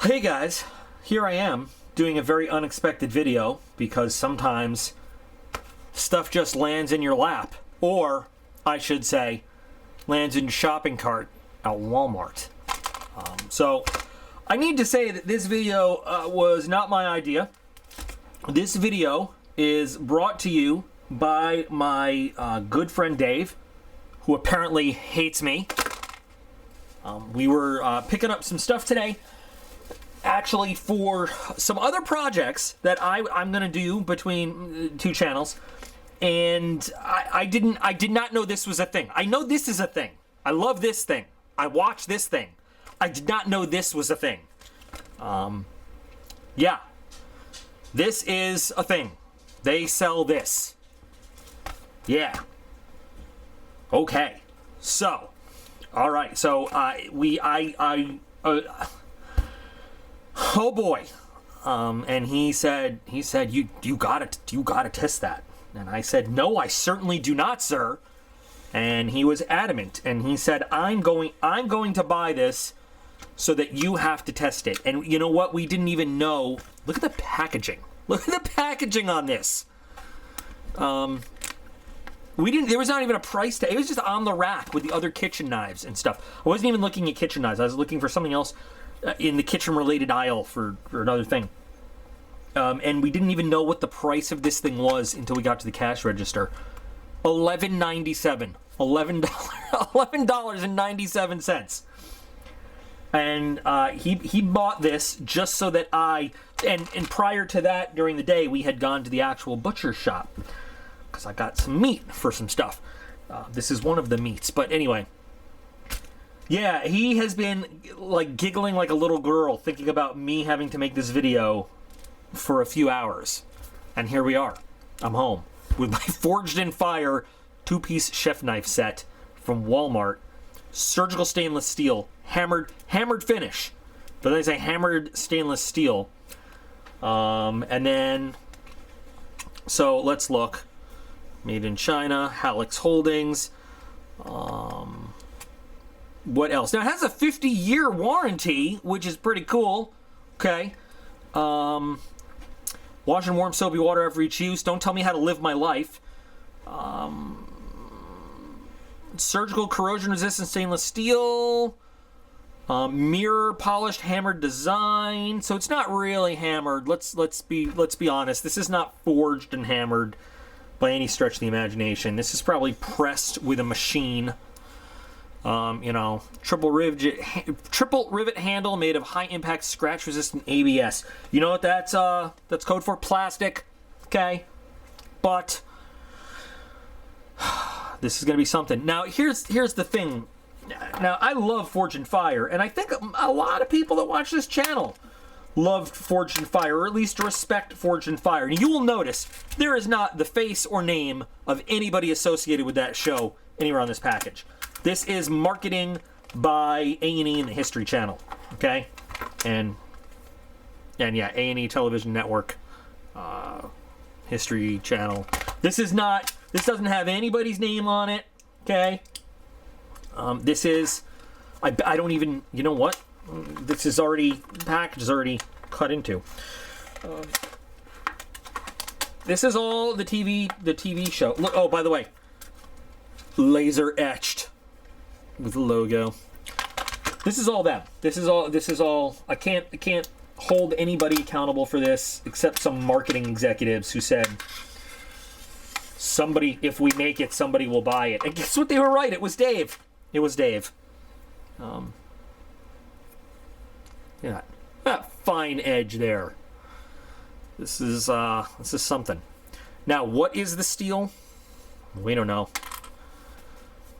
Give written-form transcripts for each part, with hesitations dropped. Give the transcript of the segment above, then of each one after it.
Hey guys, here I am doing a very unexpected video because sometimes stuff just lands in your lap, or I should say lands in your shopping cart at Walmart. So I need to say that this video was not my idea. This video is brought to you by my good friend Dave, who apparently hates me. We were picking up some stuff today, actually for some other projects that I'm gonna do between two channels, and I did not know this was a thing. I know this is a thing. I love this thing. I watch this thing. I did not know this was a thing. Yeah, this is a thing. They sell this. Yeah. Okay. So, all right. So oh boy. And he said you gotta test that. And I said, no, I certainly do not, sir. And he was adamant. And he said, I'm going to buy this so that you have to test it. And you know what? We didn't even know. Look at the packaging. Look at the packaging on this. There was not even a price tag. It was just on the rack with the other kitchen knives and stuff. I wasn't even looking at kitchen knives. I was looking for something else in the kitchen-related aisle for another thing. And we didn't even know what the price of this thing was until we got to the cash register. $11.97. $11.97. And he bought this just so that and prior to that, during the day, we had gone to the actual butcher shop because I got some meat for some stuff. This is one of the meats, but anyway. Yeah, he has been like giggling like a little girl thinking about me having to make this video for a few hours. And here we are. I'm home with my Forged in Fire 2-piece chef knife set from Walmart. Surgical stainless steel, hammered finish. But they say hammered stainless steel. And then, so let's look. Made in China, Hallex Holdings. What else? Now it has a 50-year warranty, which is pretty cool. Okay. Wash and warm soapy water after each use. Don't tell me how to live my life. Surgical corrosion-resistant stainless steel. Mirror polished hammered design. So it's not really hammered. Let's be honest. This is not forged and hammered by any stretch of the imagination. This is probably pressed with a machine. Triple rivet handle made of high impact scratch resistant ABS. You know what that's code for? Plastic. Okay. But this is gonna be something. Now here's the thing. Now I love Forged in Fire, and I think a lot of people that watch this channel loved Forged in Fire, or at least respect Forged in Fire. And you will notice there is not the face or name of anybody associated with that show anywhere on this package. This is marketing by A&E and the History Channel, okay? And yeah, A&E Television Network, History Channel. This doesn't have anybody's name on it, okay? This is, I don't even, you know what? This is already, the package is already cut into. This is all the TV show. Look, oh, by the way, laser etched with the logo. This is all them. This is all. I can't hold anybody accountable for this except some marketing executives who said, somebody, if we make it, somebody will buy it. And guess what? They were right. It was Dave. It was Dave. Yeah, that fine edge there. This is something. Now, what is the steel? We don't know.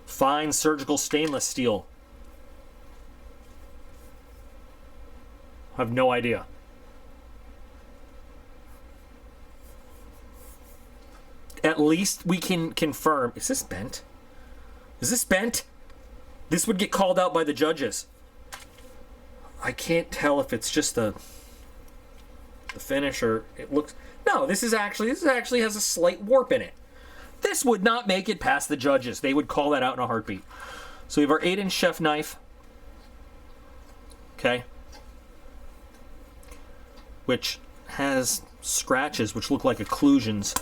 Fine surgical stainless steel. I have no idea. At least we can confirm. Is this bent? Is this bent? This would get called out by the judges. I can't tell if it's just the finish or it looks. No, this actually has a slight warp in it. This would not make it past the judges. They would call that out in a heartbeat. So we have our 8-inch chef knife. Okay. which has scratches which look like occlusions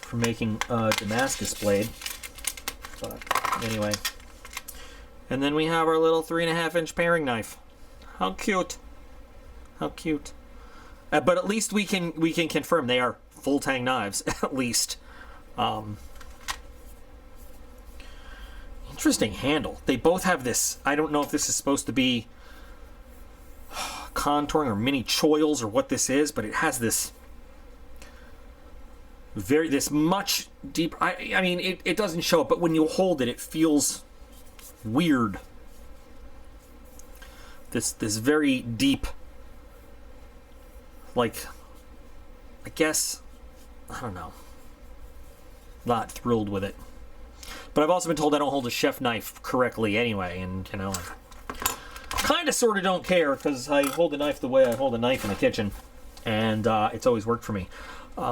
for making a Damascus blade. But anyway. And then we have our little 3.5-inch paring knife. How cute. How cute. But at least we can confirm they are full tang knives, at least. Interesting handle. They both have this, I don't know if this is supposed to be contouring or mini choils or what this is, but it has this much deeper, I mean, it doesn't show it, but when you hold it, it feels weird. This very deep, like, I guess, I don't know. Not thrilled with it. But I've also been told I don't hold a chef knife correctly anyway, and, you know, kind of sort of don't care, because I hold the knife the way I hold a knife in the kitchen, and it's always worked for me.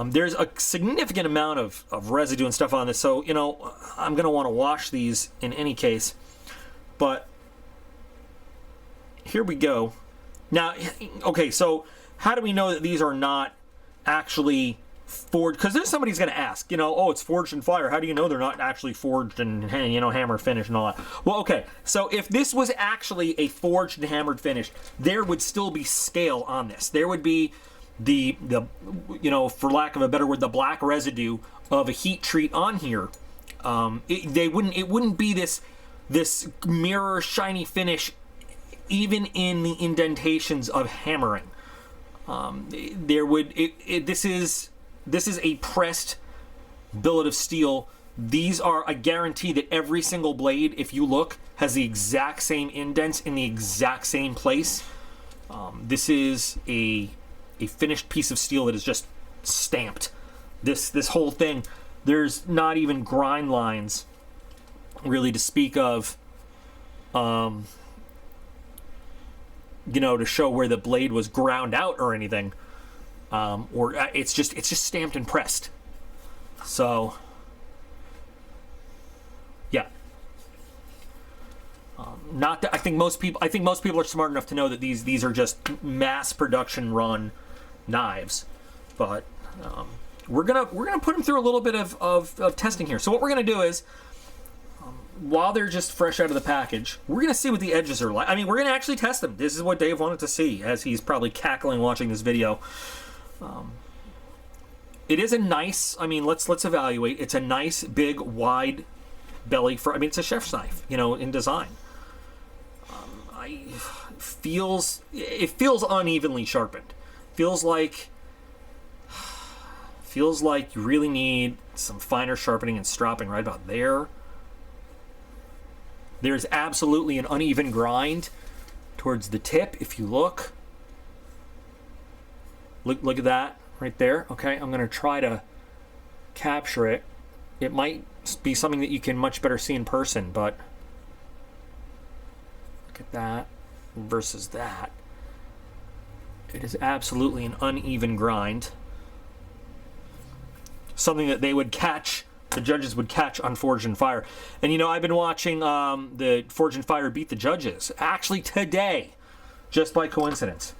There's a significant amount of residue and stuff on this, so, you know, I'm going to want to wash these in any case. But here we go. Now, okay, so how do we know that these are not actually forged? Because there's somebody's going to ask, you know, oh, it's forged in fire. How do you know they're not actually forged and, you know, hammer finish and all that? Well, okay, so if this was actually a forged and hammered finish, there would still be scale on this. There would be the you know, for lack of a better word, the black residue of a heat treat on here. It wouldn't be this mirror shiny finish even in the indentations of hammering. This is a pressed billet of steel. These are, I guarantee that every single blade, if you look, has the exact same indents in the exact same place. This is a finished piece of steel that is just stamped. This whole thing, there's not even grind lines really to speak of, you know, to show where the blade was ground out or anything. Or it's just stamped and pressed. So yeah. Not that I think most people are smart enough to know that these are just mass production run knives, but we're gonna put them through a little bit of testing here. So what we're gonna do is, while they're just fresh out of the package, we're gonna see what the edges are like. I mean, we're gonna actually test them. This is what Dave wanted to see, as he's probably cackling watching this video. It is a nice, I mean, let's evaluate. It's a nice, big, wide belly for, I mean, it's a chef's knife, you know, in design. It feels unevenly sharpened. Feels like you really need some finer sharpening and stropping right about there. There's absolutely an uneven grind towards the tip, if you look. Look at that right there. Okay, I'm going to try to capture it. It might be something that you can much better see in person, but look at that versus that. It is absolutely an uneven grind. Something that they would catch, the judges would catch on Forged in Fire. And you know, I've been watching the Forged in Fire beat the judges, actually today, just by coincidence.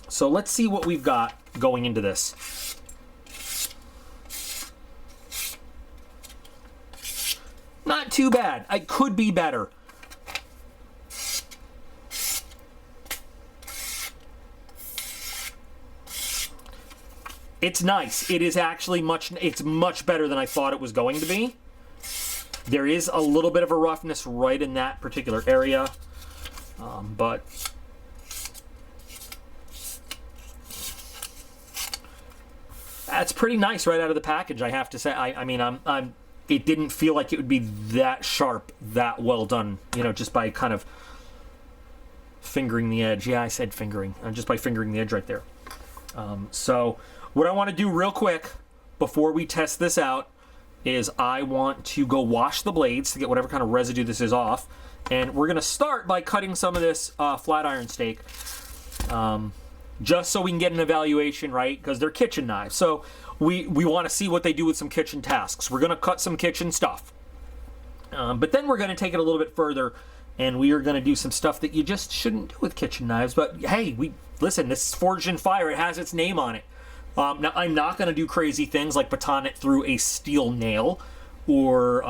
So let's see what we've got going into this. Not too bad. It could be better. It's nice. It is actually it's much better than I thought it was going to be. There is a little bit of a roughness right in that particular area, but that's pretty nice right out of the package, I have to say. I mean, it didn't feel like it would be that sharp, that well done, you know, just by kind of fingering the edge. Yeah, I said fingering. Just by fingering the edge right there. So what I want to do real quick before we test this out is I want to go wash the blades to get whatever kind of residue this is off. And we're going to start by cutting some of this flat iron steak. Just so we can get an evaluation, right? Because they're kitchen knives. So we want to see what they do with some kitchen tasks. We're going to cut some kitchen stuff. But then we're going to take it a little bit further and we are going to do some stuff that you just shouldn't do with kitchen knives. But hey, listen, this is Forged in Fire. It has its name on it. Now, I'm not going to do crazy things like baton it through a steel nail or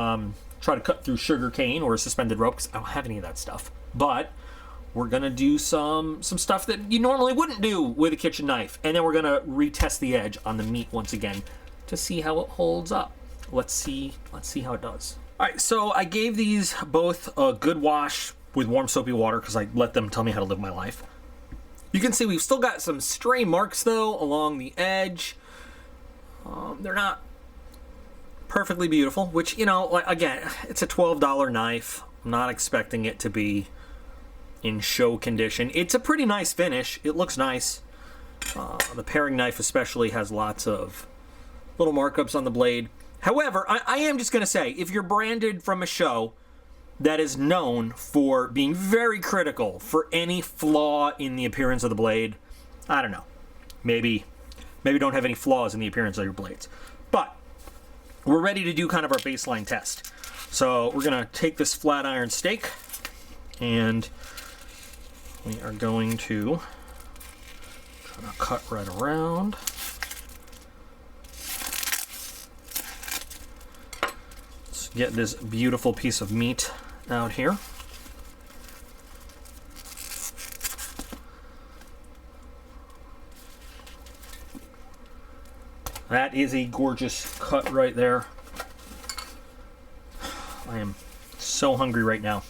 try to cut through sugar cane or a suspended rope, because I don't have any of that stuff. But we're going to do some stuff that you normally wouldn't do with a kitchen knife. And then we're going to retest the edge on the meat once again to see how it holds up. Let's see how it does. All right, so I gave these both a good wash with warm soapy water because I let them tell me how to live my life. You can see we've still got some stray marks though along the edge. They're not perfectly beautiful, which, you know, like, again, it's a $12 knife. I'm not expecting it to be in show condition. It's a pretty nice finish. It looks nice. The paring knife especially has lots of little markups on the blade. However, I am just going to say, if you're branded from a show that is known for being very critical for any flaw in the appearance of the blade, I don't know. Maybe don't have any flaws in the appearance of your blades. But we're ready to do kind of our baseline test. So we're going to take this flat iron stake and we are going to try to cut right around. Let's get this beautiful piece of meat out here. That is a gorgeous cut right there. I am so hungry right now.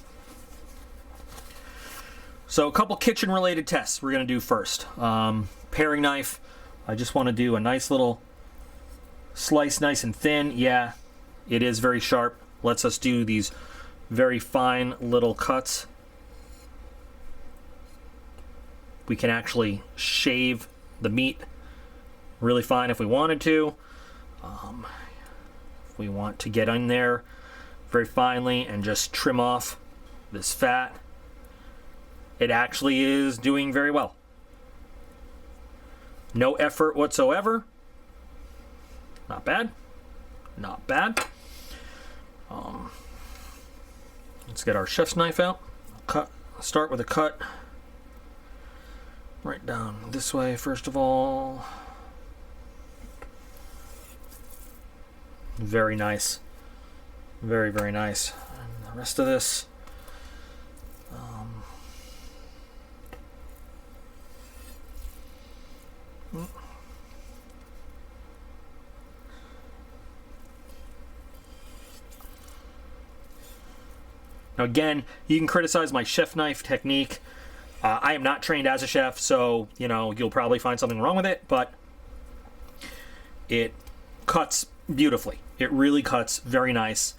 So a couple kitchen related tests we're going to do first. Paring knife. I just want to do a nice little slice, nice and thin. Yeah, it is very sharp. Lets us do these very fine little cuts. We can actually shave the meat really fine if we wanted to. If we want to get in there very finely and just trim off this fat, it actually is doing very well. No effort whatsoever. Not bad. Not bad. Let's get our chef's knife out. Start with a cut right down this way first of all. Very nice. Very, very nice. And the rest of this, now again, you can criticize my chef knife technique. I am not trained as a chef, so, you know, you'll probably find something wrong with it, but it cuts beautifully. It really cuts very nice.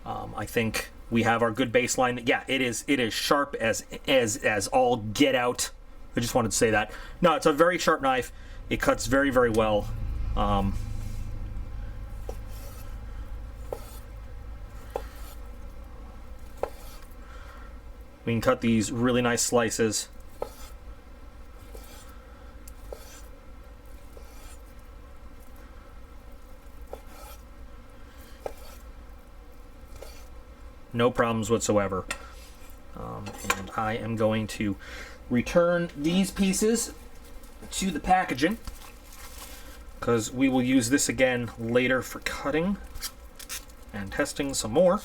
I think we have our good baseline. Yeah, it is sharp as all get out. I just wanted to say that. No, it's a very sharp knife. It cuts very, very well. We can cut these really nice slices. No problems whatsoever. And I am going to return these pieces to the packaging because we will use this again later for cutting and testing some more.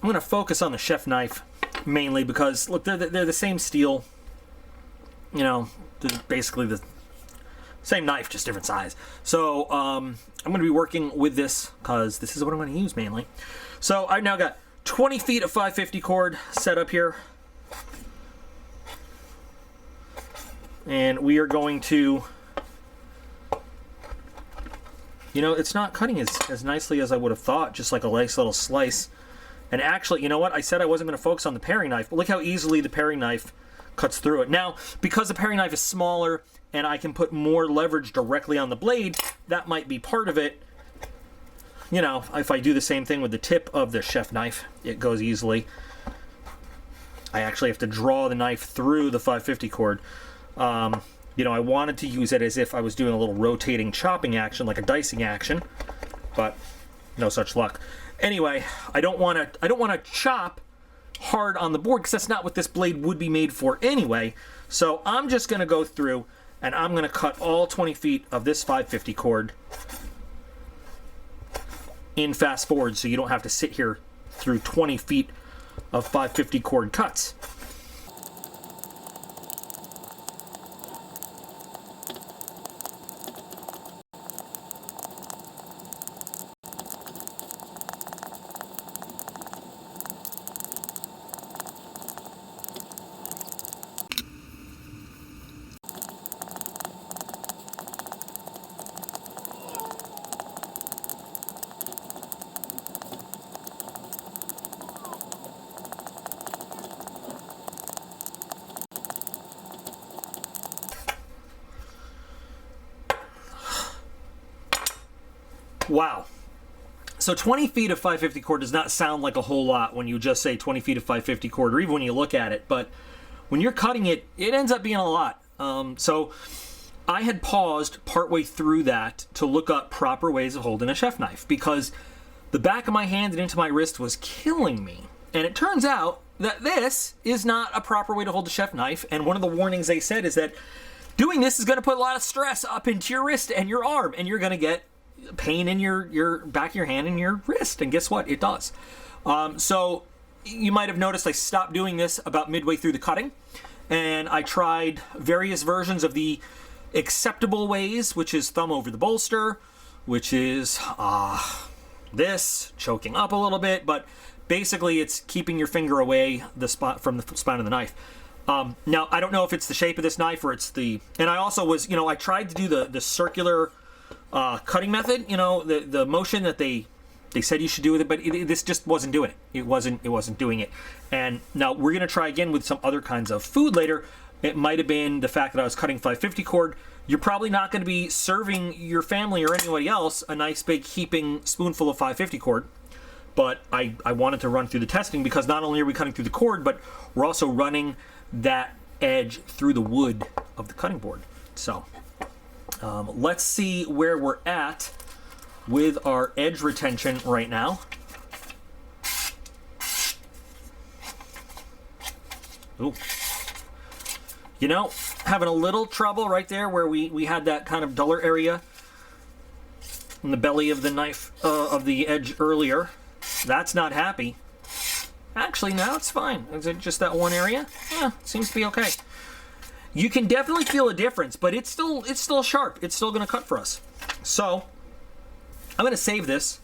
I'm going to focus on the chef knife mainly because, look, they're the same steel. You know, they're basically the same knife, just different size. So I'm going to be working with this because this is what I'm going to use mainly. So I've now got 20 feet of 550 cord set up here. And we are going to, you know, it's not cutting as nicely as I would have thought, just like a nice little slice. And actually, you know what? I said I wasn't going to focus on the paring knife, but look how easily the paring knife cuts through it. Now, because the paring knife is smaller and I can put more leverage directly on the blade, that might be part of it. You know, if I do the same thing with the tip of the chef knife, it goes easily. I actually have to draw the knife through the 550 cord. You know, I wanted to use it as if I was doing a little rotating chopping action, like a dicing action, but no such luck. Anyway, I don't want to chop hard on the board because that's not what this blade would be made for anyway. So I'm just going to go through and I'm going to cut all 20 feet of this 550 cord in fast forward so you don't have to sit here through 20 feet of 550 cord cuts. Wow. So 20 feet of 550 cord does not sound like a whole lot when you just say 20 feet of 550 cord, or even when you look at it. But when you're cutting it, it ends up being a lot. So I had paused partway through that to look up proper ways of holding a chef knife because the back of my hand and into my wrist was killing me. And it turns out that this is not a proper way to hold a chef knife. And one of the warnings they said is that doing this is going to put a lot of stress up into your wrist and your arm, and you're going to get pain in your back of your hand and your wrist. And guess what? It does. So you might have noticed I stopped doing this about midway through the cutting, and I tried various versions of the acceptable ways, which is thumb over the bolster, which is this, choking up a little bit, but basically it's keeping your finger away from the spine of the knife. Now, I don't know if it's the shape of this knife or it's the... And I also was, I tried to do the circular cutting method, the motion that they said you should do with it, but this just wasn't doing it. It wasn't doing it. And now we're going to try again with some other kinds of food later. It might have been the fact that I was cutting 550 cord. You're probably not going to be serving your family or anybody else a nice big heaping spoonful of 550 cord. But I wanted to run through the testing because not only are we cutting through the cord, but we're also running that edge through the wood of the cutting board. So let's see where we're at with our edge retention right now. Ooh. Having a little trouble right there where we had that kind of duller area in the belly of the knife, of the edge earlier. That's not happy. Actually, now it's fine. Is it just that one area? Yeah, seems to be okay. You can definitely feel a difference, but it's still sharp. It's still going to cut for us. So I'm going to save this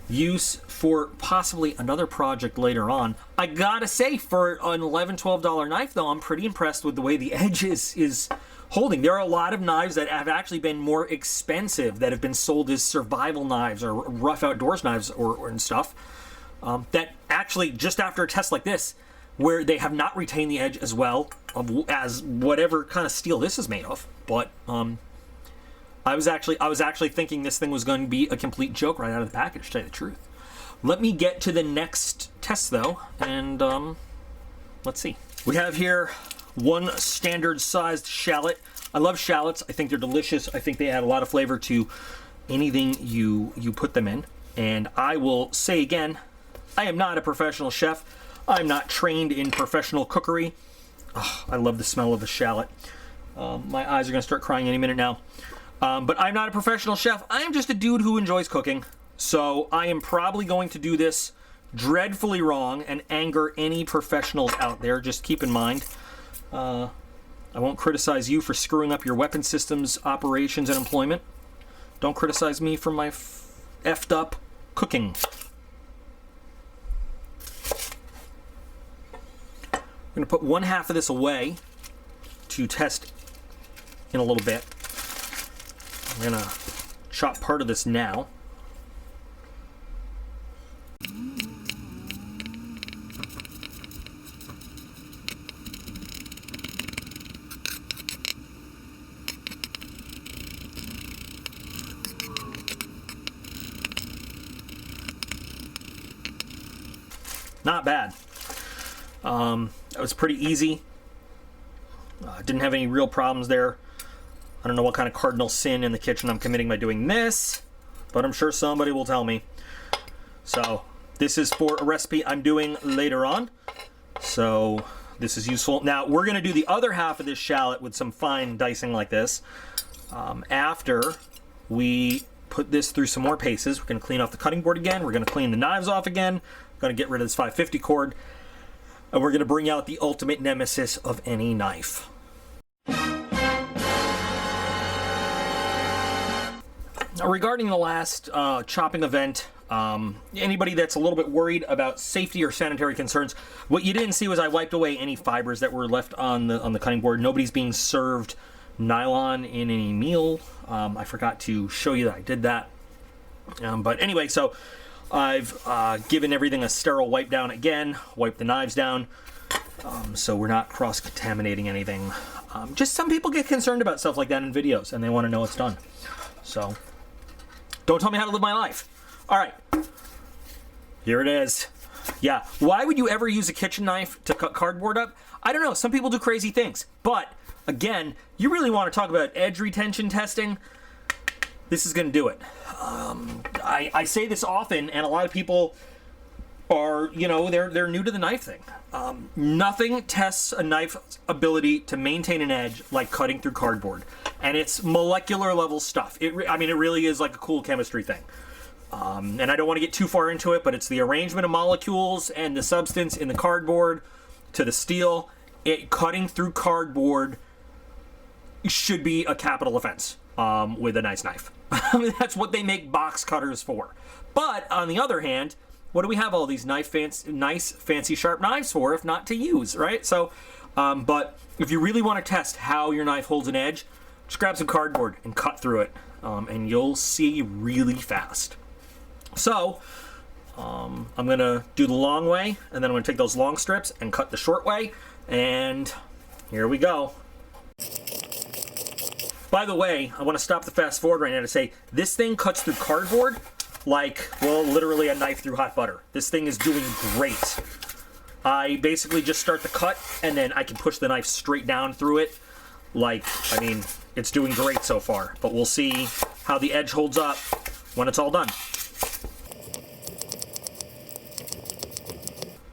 use for possibly another project later on. I gotta say, for an $11, $12 knife, though, I'm pretty impressed with the way the edge is holding. There are a lot of knives that have actually been more expensive that have been sold as survival knives or rough outdoors knives and stuff that actually, just after a test like this, where they have not retained the edge as well as whatever kind of steel this is made of. But I was actually thinking this thing was going to be a complete joke right out of the package, to tell you the truth. Let me get to the next test, though, and let's see. We have here one standard-sized shallot. I love shallots. I think they're delicious. I think they add a lot of flavor to anything you put them in. And I will say again, I am not a professional chef. I'm not trained in professional cookery. Oh, I love the smell of a shallot. My eyes are going to start crying any minute now. But I'm not a professional chef. I am just a dude who enjoys cooking. So I am probably going to do this dreadfully wrong and anger any professionals out there. Just keep in mind, I won't criticize you for screwing up your weapon systems, operations, and employment. Don't criticize me for my effed up cooking. I'm going to put one half of this away to test in a little bit. I'm going to chop part of this now. Not bad. That was pretty easy. Didn't have any real problems there. I don't know what kind of cardinal sin in the kitchen I'm committing by doing this, but I'm sure somebody will tell me. So this is for a recipe I'm doing later on. So this is useful. Now we're going to do the other half of this shallot with some fine dicing like this. After we put this through some more paces, we're going to clean off the cutting board again. We're going to clean the knives off again. We're going to get rid of this 550 cord. And we're going to bring out the ultimate nemesis of any knife. Now, regarding the last chopping event, anybody that's a little bit worried about safety or sanitary concerns, what you didn't see was I wiped away any fibers that were left on the cutting board. Nobody's being served nylon in any meal. I forgot to show you that I did that. But anyway, so I've given everything a sterile wipe down again, wiped the knives down, so we're not cross-contaminating anything. Just some people get concerned about stuff like that in videos, and they want to know it's done. So don't tell me how to live my life. All right, here it is. Yeah, why would you ever use a kitchen knife to cut cardboard up? I don't know, some people do crazy things, but again, you really want to talk about edge retention testing, this is going to do it. I say this often, and a lot of people are, you know, they're new to the knife thing. Nothing tests a knife's ability to maintain an edge like cutting through cardboard. And it's molecular level stuff. I mean, it really is like a cool chemistry thing. And I don't want to get too far into it, but it's the arrangement of molecules and the substance in the cardboard to the steel. Cutting through cardboard should be a capital offense with a nice knife. That's what they make box cutters for. But on the other hand, what do we have all these nice fancy sharp knives for if not to use, right? So, but if you really want to test how your knife holds an edge, just grab some cardboard and cut through it, and you'll see really fast. So, I'm gonna do the long way, and then I'm gonna take those long strips and cut the short way, and here we go. By the way, I want to stop the fast forward right now to say this thing cuts through cardboard like, well, literally a knife through hot butter. This thing is doing great. I basically just start the cut, and then I can push the knife straight down through it. Like, I mean, it's doing great so far, but we'll see how the edge holds up when it's all done.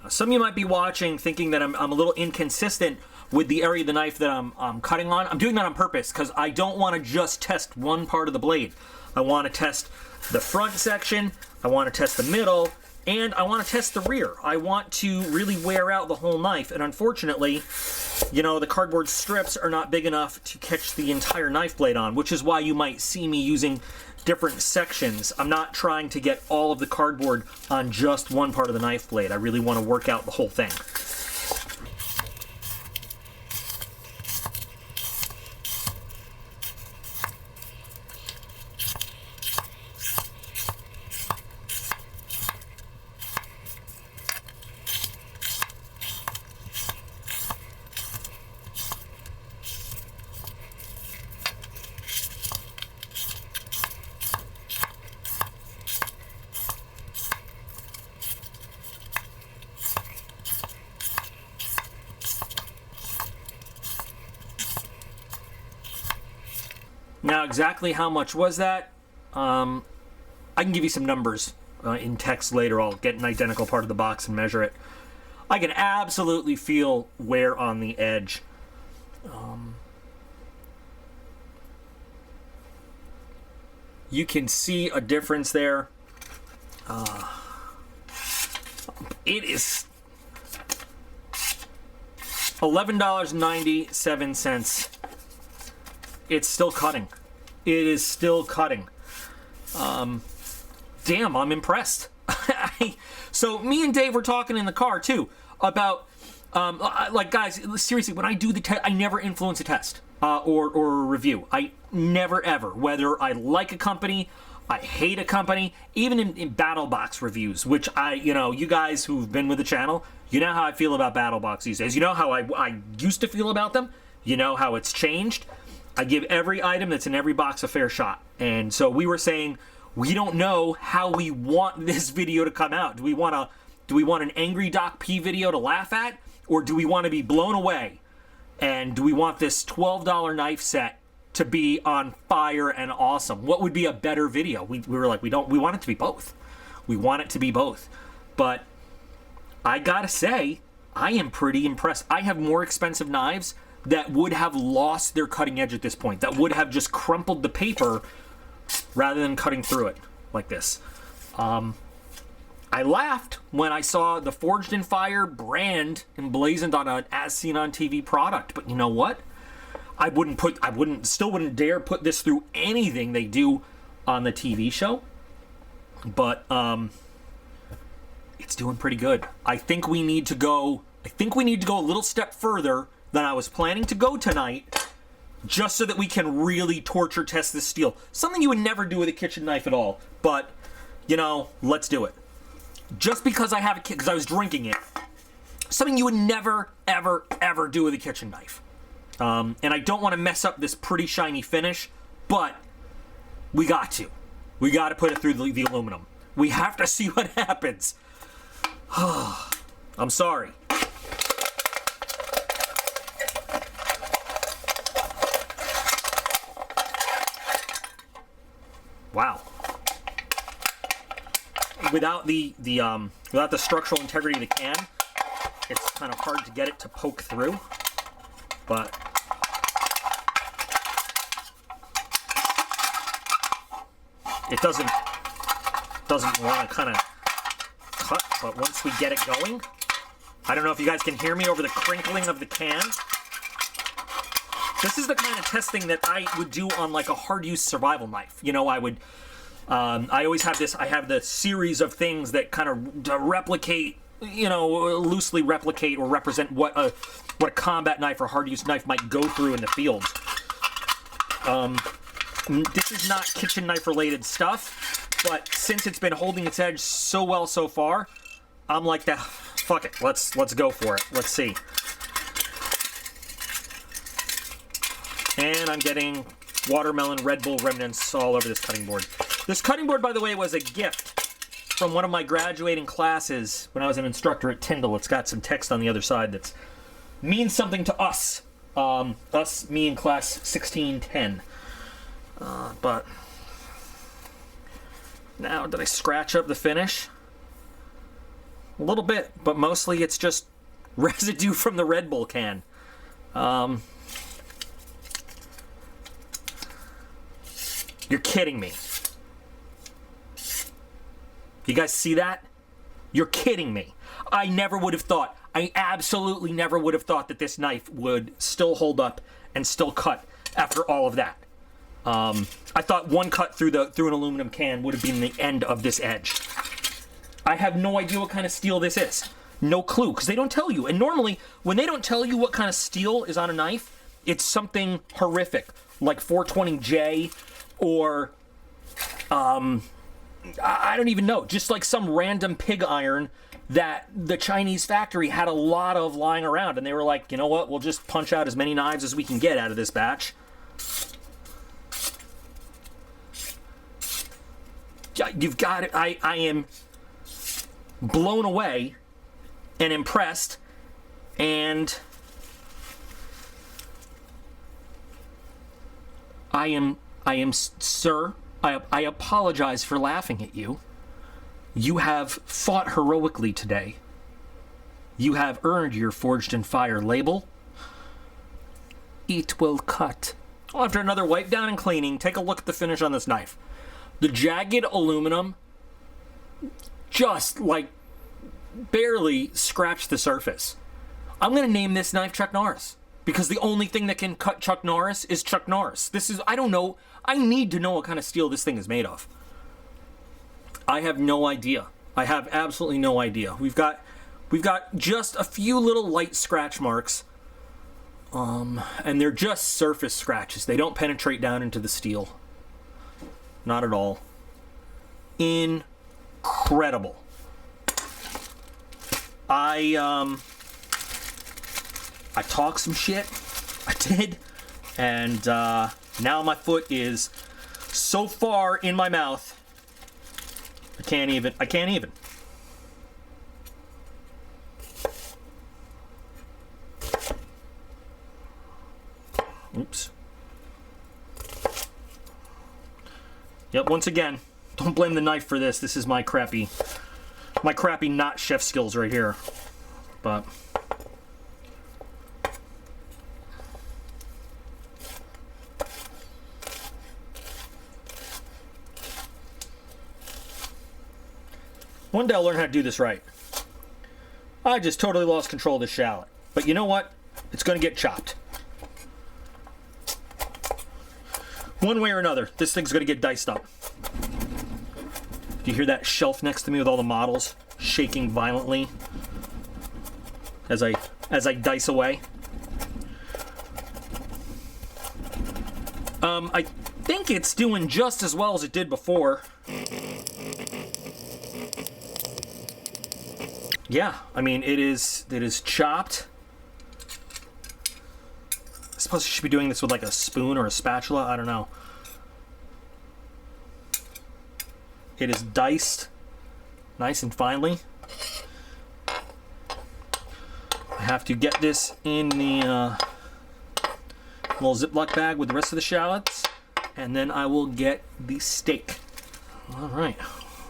Some of you might be watching thinking that I'm a little inconsistent with the area of the knife that I'm cutting on. I'm doing that on purpose because I don't want to just test one part of the blade. I want to test the front section, I want to test the middle, and I want to test the rear. I want to really wear out the whole knife, and unfortunately, you know, the cardboard strips are not big enough to catch the entire knife blade on, which is why you might see me using different sections. I'm not trying to get all of the cardboard on just one part of the knife blade. I really want to work out the whole thing. Now, exactly how much was that? I can give you some numbers in text later. I'll get an identical part of the box and measure it. I can absolutely feel wear on the edge. You can see a difference there. It is $11.97. It's still cutting. It is still cutting. Damn, I'm impressed. So me and Dave were talking in the car too about, like, guys, seriously, when I do the test, I never influence a test or a review. I never ever, whether I like a company, I hate a company, even in BattleBox reviews, which you guys who've been with the channel, you know how I feel about BattleBox these days. You know how I used to feel about them. You know how it's changed. I give every item that's in every box a fair shot. And so we were saying, we don't know how we want this video to come out. Do we want an angry Doc P video to laugh at? Or do we want to be blown away? And do we want this $12 knife set to be on fire and awesome? What would be a better video? We were like, we want it to be both. We want it to be both. But I gotta say, I am pretty impressed. I have more expensive knives that would have lost their cutting edge at this point, that would have just crumpled the paper rather than cutting through it like this. I laughed when I saw the Forged in Fire brand emblazoned on an As Seen on TV product, but you know what? I still wouldn't dare put this through anything they do on the TV show, but it's doing pretty good. I think we need to go a little step further than I was planning to go tonight, just so that we can really torture test this steel. Something you would never do with a kitchen knife at all, but you know, let's do it. Just because I have a because I was drinking it. Something you would never, ever, ever do with a kitchen knife. And I don't want to mess up this pretty shiny finish, but we got to. We got to put it through the aluminum. We have to see what happens. I'm sorry. Wow. Without the structural integrity of the can, it's kind of hard to get it to poke through. But it doesn't want to kind of cut, but once we get it going, I don't know if you guys can hear me over the crinkling of the can. This is the kind of testing that I would do on like a hard use survival knife. You know, I always have this, I have the series of things that kind of replicate, you know, loosely replicate or represent what a combat knife or hard use knife might go through in the field. This is not kitchen knife related stuff, but since it's been holding its edge so well so far, I'm like, fuck it, let's go for it. Let's see. And I'm getting watermelon Red Bull remnants all over this cutting board. This cutting board, by the way, was a gift from one of my graduating classes when I was an instructor at Tyndall. It's got some text on the other side that means something to us. Me in class 1610. But now, did I scratch up the finish? A little bit, but mostly it's just residue from the Red Bull can. You're kidding me. You guys see that? You're kidding me. I never would have thought, I absolutely never would have thought that this knife would still hold up and still cut after all of that. I thought one cut through an aluminum can would have been the end of this edge. I have no idea what kind of steel this is. No clue, because they don't tell you. And normally, when they don't tell you what kind of steel is on a knife, it's something horrific, like 420J, or, I don't even know, just like some random pig iron that the Chinese factory had a lot of lying around, and they were like, you know what, we'll just punch out as many knives as we can get out of this batch. You've got it. I am blown away and impressed, and I am, sir, I apologize for laughing at you. You have fought heroically today. You have earned your Forged in Fire label. It will cut. Well, after another wipe down and cleaning, take a look at the finish on this knife. The jagged aluminum just, like, barely scratched the surface. I'm going to name this knife Chuck Norris, because the only thing that can cut Chuck Norris is Chuck Norris. This is, I don't know, I need to know what kind of steel this thing is made of. I have no idea. I have absolutely no idea. We've got just a few little light scratch marks, and they're just surface scratches. They don't penetrate down into the steel. Not at all. Incredible. I talked some shit. I did. And now my foot is so far in my mouth, I can't even. Oops. Yep, once again, Don't blame the knife for this. This is my crappy not chef skills right here. But one day I'll learn how to do this right. I just totally lost control of the shallot. But you know what? It's going to get chopped. One way or another, this thing's going to get diced up. Do you hear that shelf next to me with all the models shaking violently as I dice away? I think it's doing just as well as it did before. Yeah, I mean, it is chopped. I suppose you should be doing this with like a spoon or a spatula. I don't know. It is diced nice and finely. I have to get this in the little Ziploc bag with the rest of the shallots, and then I will get the steak. All right,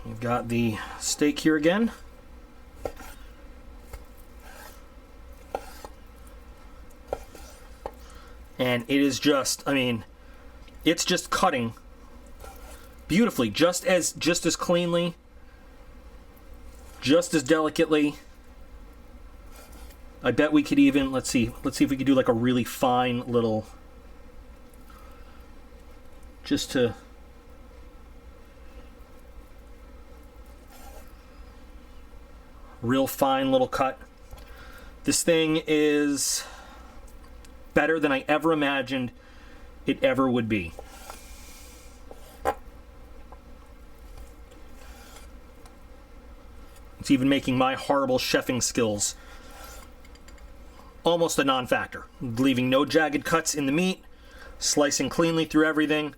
we've got the steak here again. And it is just, I mean, it's just cutting beautifully, just as cleanly, just as delicately. I bet we could even, let's see if we could do like a really fine little, just to, real fine little cut. This thing is better than I ever imagined it ever would be. It's even making my horrible chefing skills almost a non-factor. Leaving no jagged cuts in the meat, slicing cleanly through everything.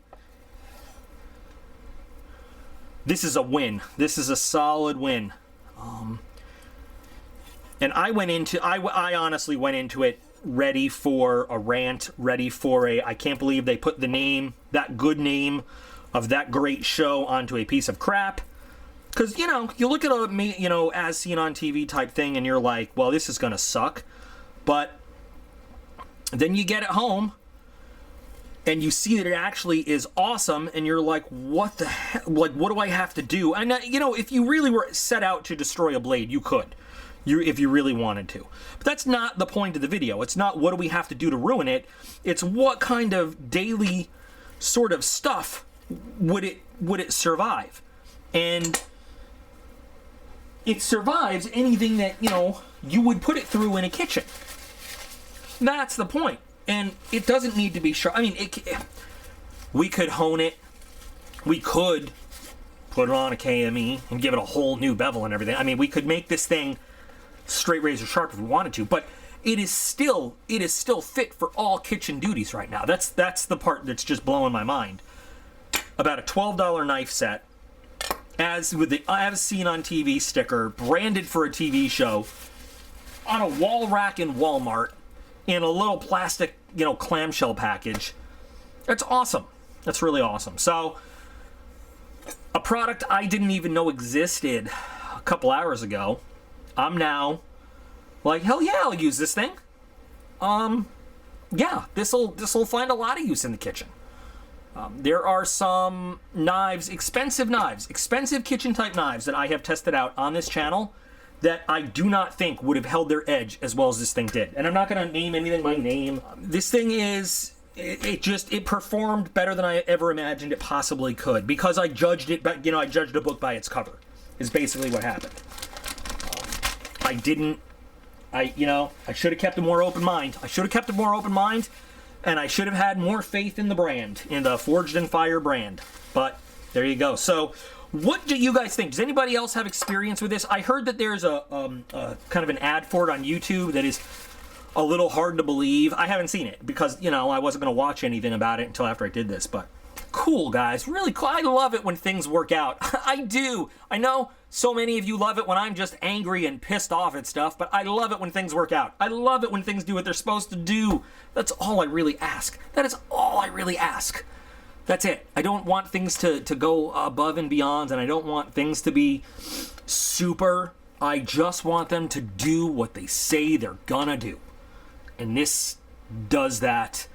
This is a win. This is a solid win. And I honestly went into it ready for a rant, ready for a, I can't believe they put the name, that good name of that great show onto a piece of crap. Because, you know, you look at a, as seen on TV type thing and you're like, well, this is going to suck. But then you get it home and you see that it actually is awesome and you're like, what the hell? Like, what do I have to do? And, if you really were set out to destroy a blade, you could. If you really wanted to. But that's not the point of the video. It's not what do we have to do to ruin it. It's what kind of daily sort of stuff would it survive. And it survives anything that, you would put it through in a kitchen. That's the point. And it doesn't need to be sharp. I mean, we could hone it. We could put it on a KME and give it a whole new bevel and everything. I mean, we could make this thing straight razor sharp if we wanted to, but it is still fit for all kitchen duties right now. That's the part that's just blowing my mind. About a $12 knife set, as seen on TV sticker, branded for a TV show, on a wall rack in Walmart, in a little plastic, clamshell package. That's awesome. That's really awesome. So, a product I didn't even know existed a couple hours ago. I'm now like, hell yeah, I'll use this thing. Yeah, this'll find a lot of use in the kitchen. There are some knives, expensive kitchen type knives that I have tested out on this channel that I do not think would have held their edge as well as this thing did. And I'm not going to name anything by name. This thing it performed better than I ever imagined it possibly could, because I judged it, but I judged a book by its cover, is basically what happened. I should have kept a more open mind. And I should have had more faith in the brand, in the Forged in Fire brand. But there you go. So, what do you guys think? Does anybody else have experience with this? I heard that there's a kind of an ad for it on YouTube that is a little hard to believe. I haven't seen it because, I wasn't going to watch anything about it until after I did this. But cool, guys. Really cool. I love it when things work out. I do. I know so many of you love it when I'm just angry and pissed off at stuff, but I love it when things work out. I love it when things do what they're supposed to do. That's all I really ask. That is all I really ask. That's it. I don't want things to go above and beyond, and I don't want things to be super. I just want them to do what they say they're gonna do. And this does that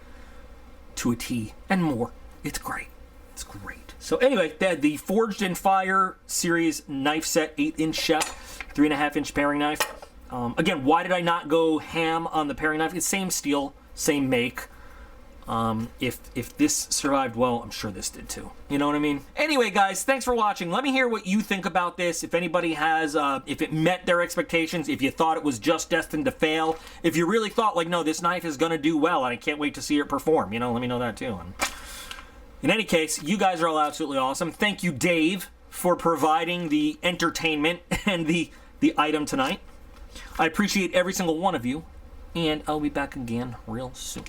to a T and more. It's great. It's great. So anyway, the Forged in Fire series knife set, 8-inch chef, 3.5-inch paring knife. Again, why did I not go ham on the paring knife? It's same steel, same make. If this survived well, I'm sure this did too. You know what I mean? Anyway, guys, thanks for watching. Let me hear what you think about this. If anybody has, if it met their expectations, if you thought it was just destined to fail, if you really thought, like, no, this knife is going to do well, and I can't wait to see it perform, you know, let me know that too. And in any case, you guys are all absolutely awesome. Thank you, Dave, for providing the entertainment and the item tonight. I appreciate every single one of you, and I'll be back again real soon.